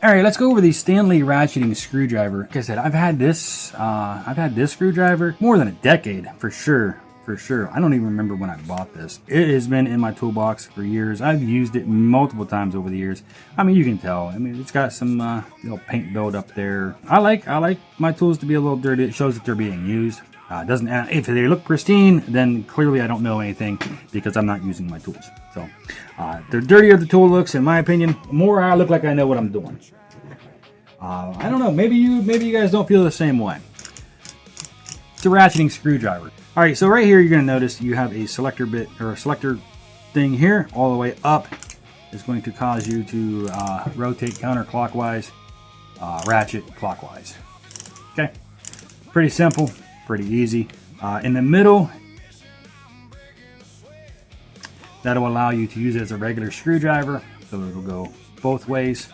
All right, let's go over the Stanley ratcheting screwdriver. Like I said, I've had this screwdriver more than a decade for sure. For sure. I don't even remember when I bought this. It has been in my toolbox for years. I've used it multiple times over the years. I mean, you can tell. I mean, it's got some little paint build up there. I like my tools to be a little dirty. It shows that they're being used. Doesn't if they look pristine, then clearly I don't know anything because I'm not using my tools. So the dirtier the tool looks, in my opinion, more I look like I know what I'm doing. I don't know. Maybe you guys don't feel the same way. It's a ratcheting screwdriver. All right, so right here you're going to notice you have a selector bit or a selector thing here all the way up. It's going to cause you to rotate counterclockwise, ratchet clockwise. Okay, pretty simple, pretty easy. In the middle, that'll allow you to use it as a regular screwdriver, so it'll go both ways.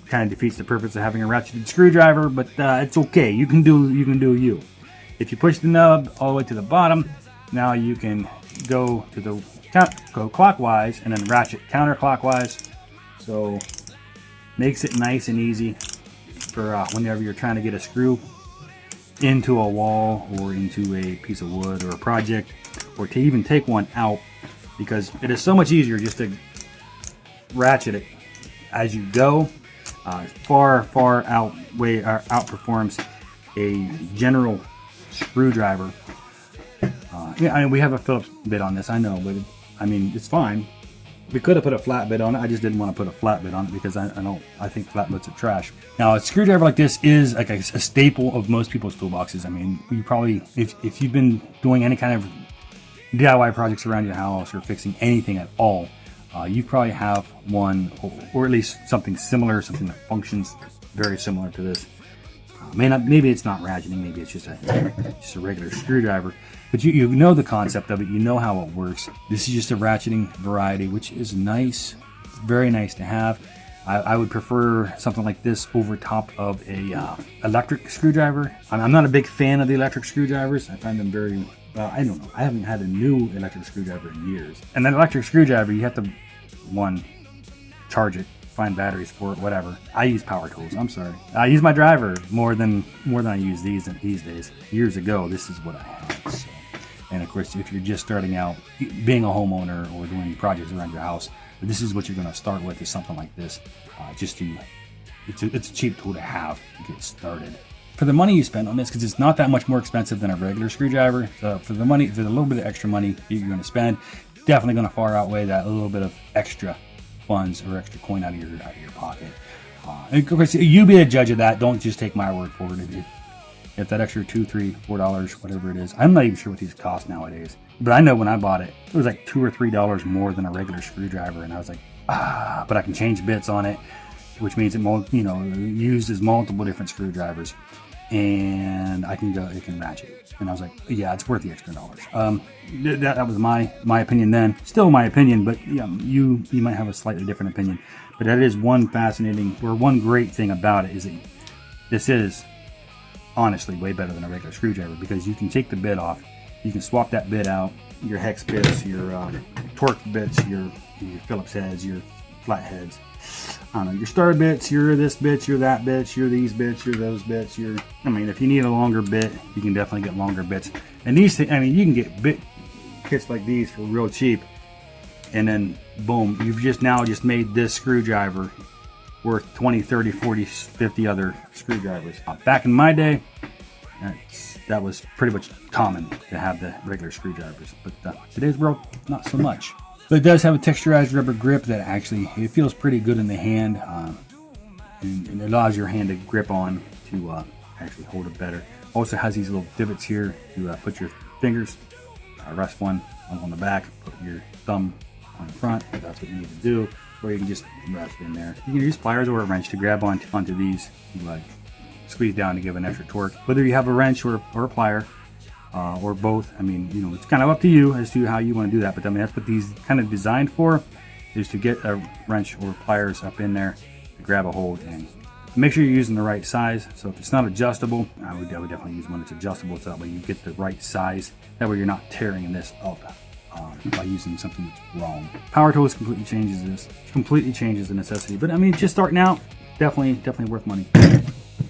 Kind of defeats the purpose of having a ratcheted screwdriver, but it's okay. You can do you. If you push the nub all the way to the bottom, now you can go clockwise and then ratchet counterclockwise. So makes it nice and easy for whenever you're trying to get a screw into a wall or into a piece of wood or a project, or to even take one out, because it is so much easier just to ratchet it as you go. Far outperforms a general screwdriver. Yeah, I mean, we have a Phillips bit on this, I know, but I mean, it's fine. We could have put a flat bit on it. I just didn't want to put a flat bit on it because I think flat bits are trash. Now, a screwdriver like this is like a staple of most people's toolboxes. I mean, you probably, if you've been doing any kind of DIY projects around your house or fixing anything at all, you probably have one, or at least something similar, something that functions very similar to this. Maybe it's not ratcheting, maybe it's just a regular screwdriver, but you know the concept of it, you know how it works. This is just a ratcheting variety, which is nice, very nice to have. I would prefer something like this over top of a electric screwdriver. I'm not a big fan of the electric screwdrivers. I find them very, I don't know, I haven't had a new electric screwdriver in years. And then electric screwdriver, you have to, charge it, find batteries for it, whatever. I use power tools. I'm sorry. I use my driver more than I use these days. Years ago, this is what I had. So. And of course, if you're just starting out, being a homeowner or doing projects around your house, this is what you're going to start with, is something like this. It's a cheap tool to have to get started. For the money you spend on this, because it's not that much more expensive than a regular screwdriver, so for the little bit of extra money you're going to spend, definitely going to far outweigh that little bit of extra funds or extra coin out of your pocket. And of course, you be a judge of that. Don't just take my word for it. If that extra $2, $3, $4, whatever it is, I'm not even sure what these cost nowadays. But I know when I bought it, it was like $2 or $3 more than a regular screwdriver, and I was like, but I can change bits on it, which means it used as multiple different screwdrivers, and it can ratchet. And I was like, yeah, it's worth the extra dollars. That was my opinion then. Still my opinion, but yeah, you might have a slightly different opinion. But that is one great thing about it, is that this is honestly way better than a regular screwdriver, because you can take the bit off, you can swap that bit out, your hex bits, your torque bits, your Phillips heads, your flat heads. I don't know, your star bits, your this bits, your that bits, your these bits, your those bits, if you need a longer bit, you can definitely get longer bits. And these things, you can get bit kits like these for real cheap, and then boom, you've just made this screwdriver worth 20, 30, 40, 50 other screwdrivers. Back in my day, that was pretty much common to have the regular screwdrivers, but today's world, not so much. But it does have a texturized rubber grip that actually, it feels pretty good in the hand, and it allows your hand to grip on to actually hold it better. Also has these little divots here to put your fingers, rest one on the back, put your thumb on the front if that's what you need to do, or you can just rest it in there. You can use pliers or a wrench to grab onto these, squeeze down to give an extra torque. Whether you have a wrench or a plier, or both, it's kind of up to you as to how you want to do that, but that's what these kind of designed for, is to get a wrench or pliers up in there to grab a hold, and make sure you're using the right size. So if it's not adjustable, I would definitely use one that's adjustable, so that way you get the right size. That way you're not tearing this up by using something that's wrong. Power tools completely changes this. Completely changes the necessity. But I mean, just starting out, definitely worth money.